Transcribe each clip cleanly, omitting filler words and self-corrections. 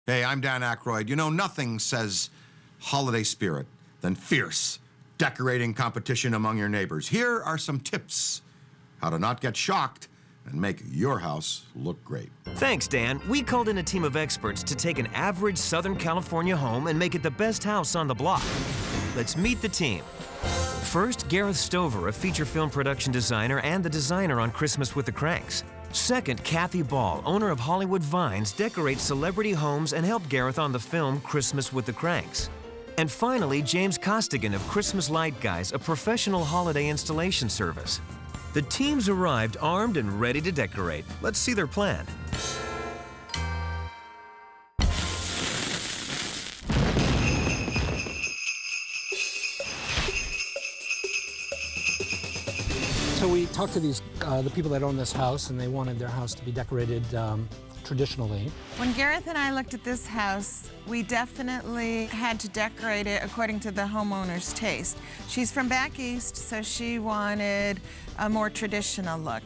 Hey, I'm Dan Aykroyd. You know, nothing says holiday spirit than fierce decorating competition among your neighbors. Here are some tips how to not get shocked and make your house look great. Thanks, Dan. We called in a team of experts to take an average Southern California home and make it the best house on the block. Let's meet the team. First, Gareth Stover, a feature film production designer and the designer on Christmas with the Kranks. Second, Kathy Ball, owner of Hollywood Vines, decorates celebrity homes and helped Gareth on the film Christmas with the Kranks. And finally, James Costigan of Christmas Light Guys, a professional holiday installation service. The teams arrived armed and ready to decorate. Let's see their plan. So we talked to the people that own this house, and they wanted their house to be decorated traditionally. When Gareth and I looked at this house, we definitely had to decorate it according to the homeowner's taste. She's from back east, so she wanted a more traditional look.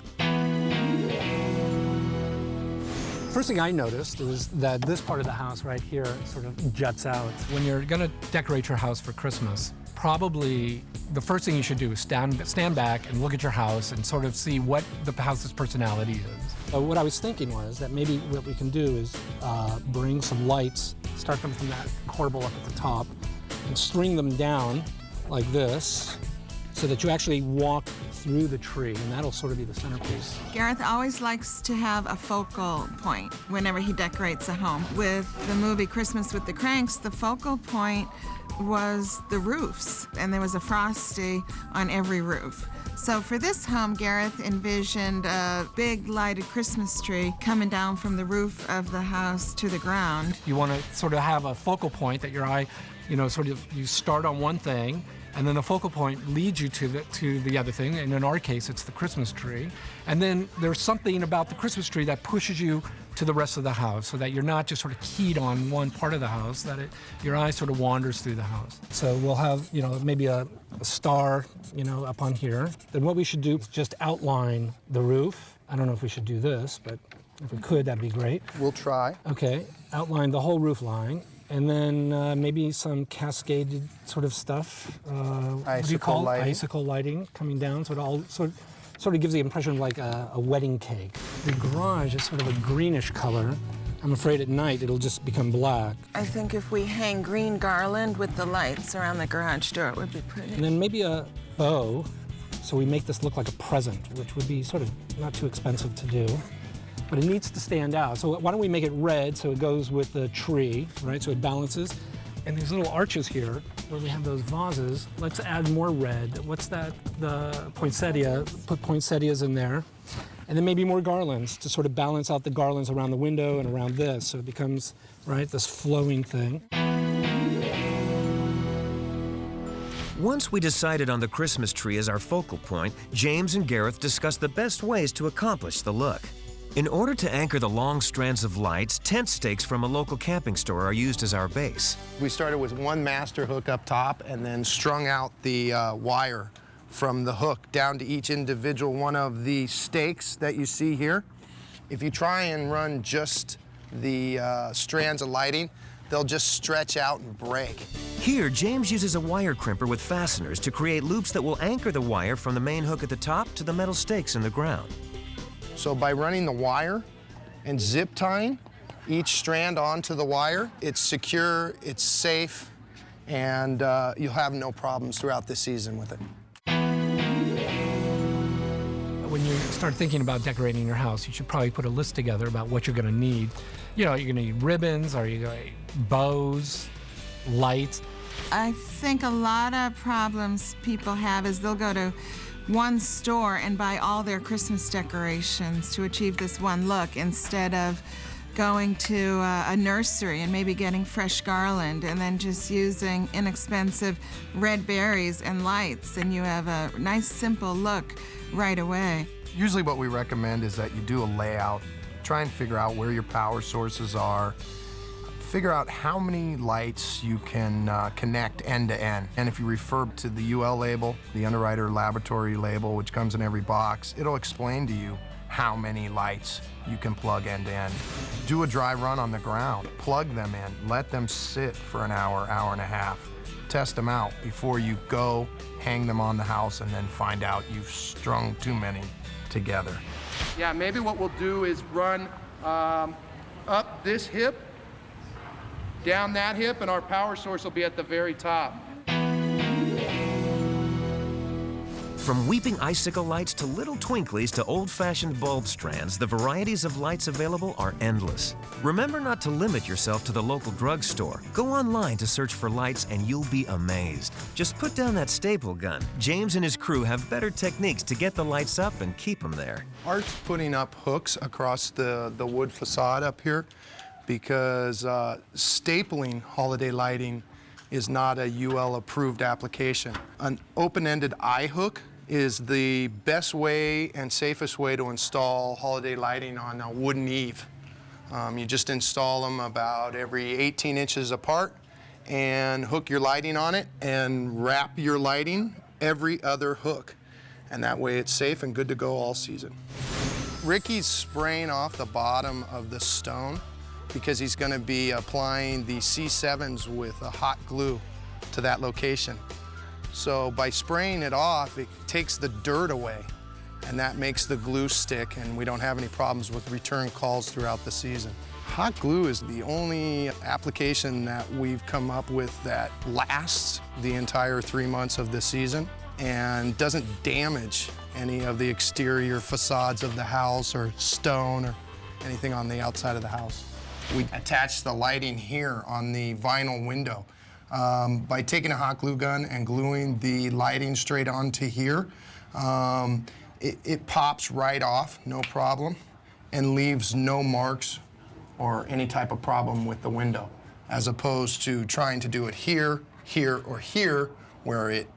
First thing I noticed is that this part of the house right here sort of juts out. When you're going to decorate your house for Christmas, probably the first thing you should do is stand back and look at your house and sort of see what the house's personality is. What I was thinking was that maybe what we can do is bring some lights, start them from that corbel up at the top, and string them down like this so that you actually walk through the tree, and that'll sort of be the centerpiece. Gareth always likes to have a focal point whenever he decorates a home. With the movie Christmas with the Kranks, the focal point was the roofs, and there was a Frosty on every roof. So for this home, Gareth envisioned a big lighted Christmas tree coming down from the roof of the house to the ground. You want to sort of have a focal point that your eye, you start on one thing, and then the focal point leads you to the other thing, and in our case, it's the Christmas tree. And then there's something about the Christmas tree that pushes you to the rest of the house, so that you're not just sort of keyed on one part of the house, that your eye sort of wanders through the house. So we'll have, maybe a star, up on here. Then what we should do is just outline the roof. I don't know if we should do this, but if we could, that'd be great. We'll try. Okay, outline the whole roof line. And then maybe some cascaded sort of stuff. What do you call it? Icicle lighting coming down, so it all sort of gives the impression of like a wedding cake. The garage is sort of a greenish color. I'm afraid at night it'll just become black. I think if we hang green garland with the lights around the garage door, it would be pretty. And then maybe a bow, so we make this look like a present, which would be sort of not too expensive to do. But it needs to stand out. So why don't we make it red so it goes with the tree, right? So it balances. And these little arches here, where we have those vases, let's add more red. What's that? The poinsettia. Put poinsettias in there. And then maybe more garlands to sort of balance out the garlands around the window and around this. So it becomes, right, this flowing thing. Once we decided on the Christmas tree as our focal point, James and Gareth discussed the best ways to accomplish the look. In order to anchor the long strands of lights, tent stakes from a local camping store are used as our base. We started with one master hook up top and then strung out the wire from the hook down to each individual one of the stakes that you see here. If you try and run just the strands of lighting, they'll just stretch out and break. Here, James uses a wire crimper with fasteners to create loops that will anchor the wire from the main hook at the top to the metal stakes in the ground. So by running the wire and zip tying each strand onto the wire, it's secure, it's safe, and you'll have no problems throughout the season with it. When you start thinking about decorating your house, you should probably put a list together about what you're going to need. You're going to need ribbons, or you're going to need bows, lights. I think a lot of problems people have is they'll go to one store and buy all their Christmas decorations to achieve this one look instead of going to a nursery and maybe getting fresh garland and then just using inexpensive red berries and lights, and you have a nice simple look right away. Usually what we recommend is that you do a layout, try and figure out where your power sources are, figure out how many lights you can connect end to end. And if you refer to the UL label, the Underwriter Laboratory label, which comes in every box, it'll explain to you how many lights you can plug end to end. Do a dry run on the ground, plug them in, let them sit for an hour, hour and a half. Test them out before you go hang them on the house and then find out you've strung too many together. Yeah, maybe what we'll do is run up this hip, down that hip, and our power source will be at the very top. From weeping icicle lights to little twinklies to old-fashioned bulb strands, the varieties of lights available are endless. Remember not to limit yourself to the local drugstore. Go online to search for lights and you'll be amazed. Just put down that staple gun. James and his crew have better techniques to get the lights up and keep them there. Art's putting up hooks across the wood facade up here because stapling holiday lighting is not a UL-approved application. An open-ended eye hook is the best way and safest way to install holiday lighting on a wooden eave. You just install them about every 18 inches apart and hook your lighting on it and wrap your lighting every other hook. And that way it's safe and good to go all season. Ricky's spraying off the bottom of the stone because he's going to be applying the C7s with a hot glue to that location. So by spraying it off, it takes the dirt away, and that makes the glue stick, and we don't have any problems with return calls throughout the season. Hot glue is the only application that we've come up with that lasts the entire 3 months of the season and doesn't damage any of the exterior facades of the house or stone or anything on the outside of the house. We attach the lighting here on the vinyl window. By taking a hot glue gun and gluing the lighting straight onto here, it pops right off, no problem, and leaves no marks or any type of problem with the window, as opposed to trying to do it here, here, or here, where it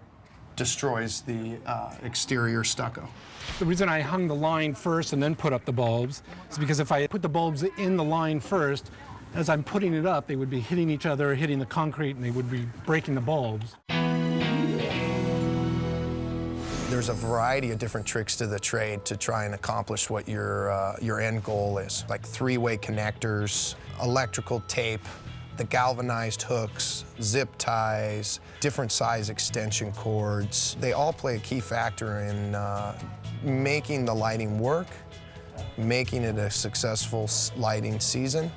destroys the exterior stucco. The reason I hung the line first and then put up the bulbs is because if I put the bulbs in the line first, as I'm putting it up, they would be hitting each other, hitting the concrete, and they would be breaking the bulbs. There's a variety of different tricks to the trade to try and accomplish what your end goal is, like three-way connectors, electrical tape, the galvanized hooks, zip ties, different size extension cords. They all play a key factor in making the lighting work, making it a successful lighting season,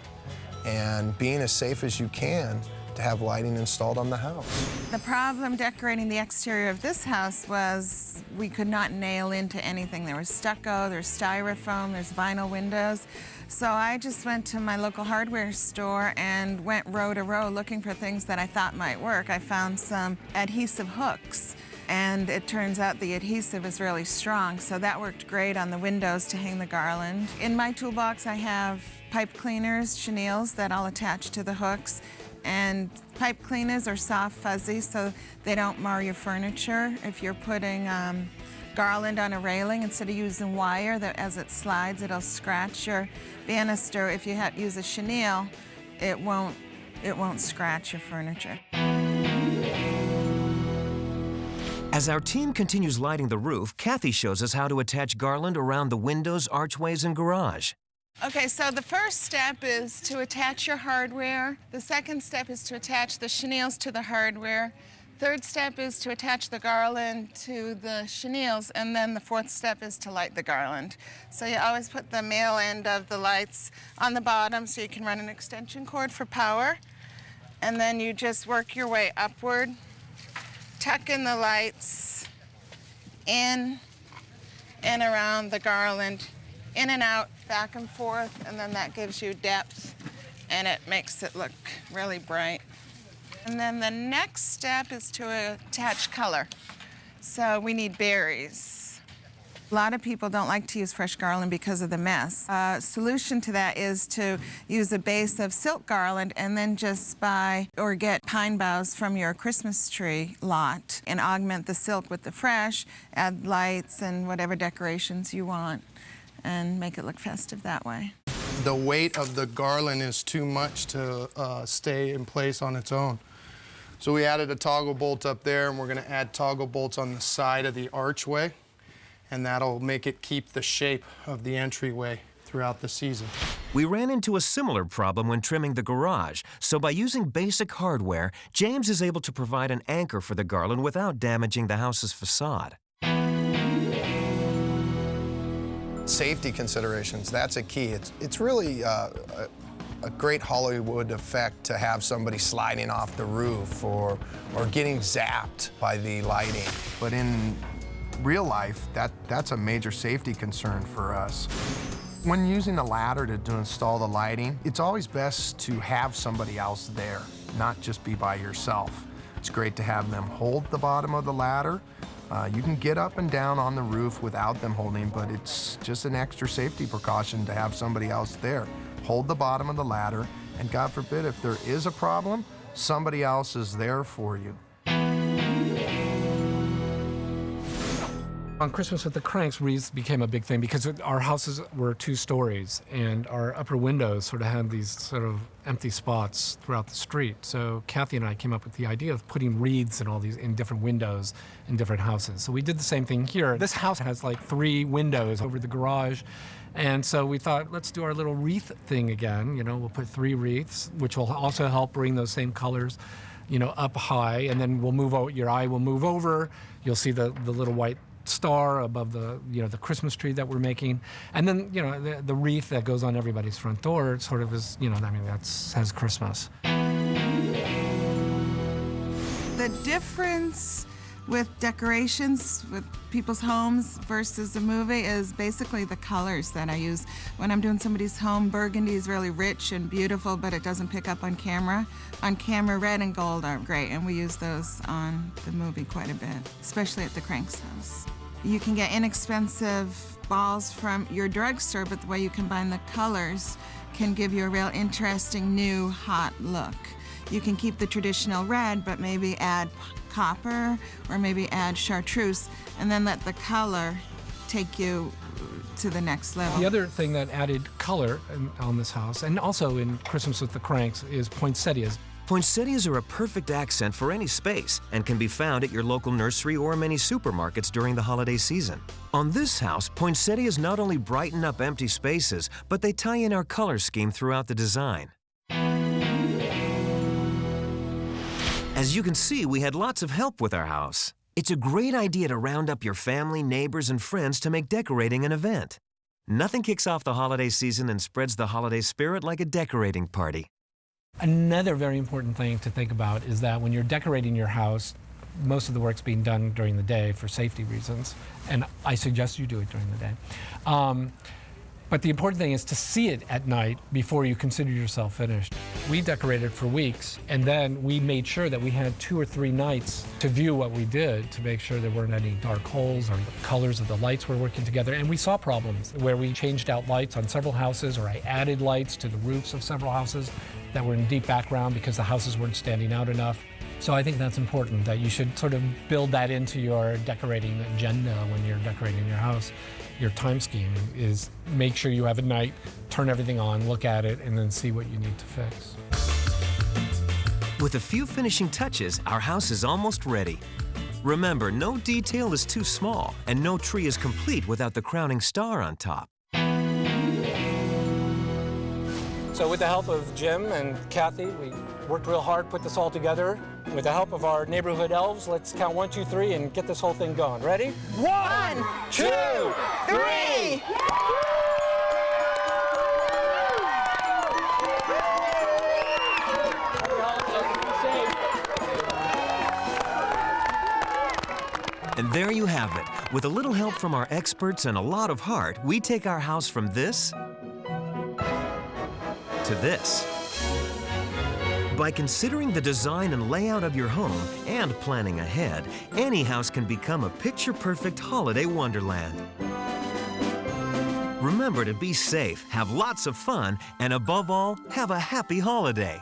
and being as safe as you can to have lighting installed on the house. The problem decorating the exterior of this house was we could not nail into anything. There was stucco, there's styrofoam, there's vinyl windows. So I just went to my local hardware store and went row to row looking for things that I thought might work. I found some adhesive hooks, and it turns out the adhesive is really strong, so that worked great on the windows to hang the garland. In my toolbox I have pipe cleaners, chenilles, that I'll attach to the hooks. And pipe cleaners are soft, fuzzy, so they don't mar your furniture. If you're putting garland on a railing, instead of using wire, that as it slides, it'll scratch your banister. If you use a chenille, it won't scratch your furniture. As our team continues lighting the roof, Kathy shows us how to attach garland around the windows, archways, and garage. Okay, so the first step is to attach your hardware. The second step is to attach the chenilles to the hardware. Third step is to attach the garland to the chenilles, and then the fourth step is to light the garland. So you always put the male end of the lights on the bottom so you can run an extension cord for power. And then you just work your way upward, tuck in the lights in and around the garland, in and out, back and forth, and then that gives you depth and it makes it look really bright. And then the next step is to attach color. So we need berries. A lot of people don't like to use fresh garland because of the mess. Solution to that is to use a base of silk garland and then just buy or get pine boughs from your Christmas tree lot and augment the silk with the fresh, add lights and whatever decorations you want, and make it look festive that way. The weight of the garland is too much to stay in place on its own. So we added a toggle bolt up there, and we're going to add toggle bolts on the side of the archway. and that'll make it keep the shape of the entryway throughout the season. We ran into a similar problem when trimming the garage, so by using basic hardware, James is able to provide an anchor for the garland without damaging the house's facade. Safety considerations, that's a key. It's really a great Hollywood effect to have somebody sliding off the roof or getting zapped by the lighting. But in real life, that's a major safety concern for us. When using a ladder to install the lighting, it's always best to have somebody else there, not just be by yourself. It's great to have them hold the bottom of the ladder. You can get up and down on the roof without them holding, but it's just an extra safety precaution to have somebody else there. Hold the bottom of the ladder, and God forbid, if there is a problem, somebody else is there for you. On Christmas with the Kranks, wreaths became a big thing because our houses were 2 stories, and our upper windows sort of had these sort of empty spots throughout the street. So Kathy and I came up with the idea of putting wreaths in all these in different windows in different houses. So we did the same thing here. This house has like 3 windows over the garage, and so we thought, let's do our little wreath thing again. You know, we'll put 3 wreaths, which will also help bring those same colors, you know, up high, and then we'll move over. Your eye will move over. You'll see the little white star above the, you know, the Christmas tree that we're making, and then, you know, the wreath that goes on everybody's front door sort of is, you know, I mean, that says Christmas. The difference with decorations with people's homes versus a movie is basically the colors that I use. When I'm doing somebody's home, burgundy is really rich and beautiful, but it doesn't pick up on camera. On camera, red and gold are great, and we use those on the movie quite a bit, especially at the Kranks house. You can get inexpensive balls from your drugstore, but the way you combine the colors can give you a real interesting, new, hot look. You can keep the traditional red, but maybe add copper or maybe add chartreuse, and then let the color take you to the next level. The other thing that added color on this house, and also in Christmas with the Kranks, is poinsettias. Poinsettias are a perfect accent for any space and can be found at your local nursery or many supermarkets during the holiday season. On this house, poinsettias not only brighten up empty spaces, but they tie in our color scheme throughout the design. As you can see, we had lots of help with our house. It's a great idea to round up your family, neighbors, and friends to make decorating an event. Nothing kicks off the holiday season and spreads the holiday spirit like a decorating party. Another very important thing to think about is that when you're decorating your house, most of the work's being done during the day for safety reasons, and I suggest you do it during the day. But the important thing is to see it at night before you consider yourself finished. We decorated for weeks, and then we made sure that we had 2 or 3 nights to view what we did to make sure there weren't any dark holes or the colors of the lights were working together. And we saw problems where we changed out lights on several houses, or I added lights to the roofs of several houses that were in deep background because the houses weren't standing out enough. So I think that's important, that you should sort of build that into your decorating agenda when you're decorating your house. Your time scheme is make sure you have a night, turn everything on, look at it, and then see what you need to fix. With a few finishing touches, our house is almost ready. Remember, no detail is too small, and no tree is complete without the crowning star on top. So with the help of Jim and Kathy, we worked real hard, put this all together. With the help of our neighborhood elves, let's count 1, 2, 3 and get this whole thing going. Ready? 1, 2, 3! And there you have it. With a little help from our experts and a lot of heart, we take our house from this to this. By considering the design and layout of your home and planning ahead, any house can become a picture-perfect holiday wonderland. Remember to be safe, have lots of fun, and above all, have a happy holiday.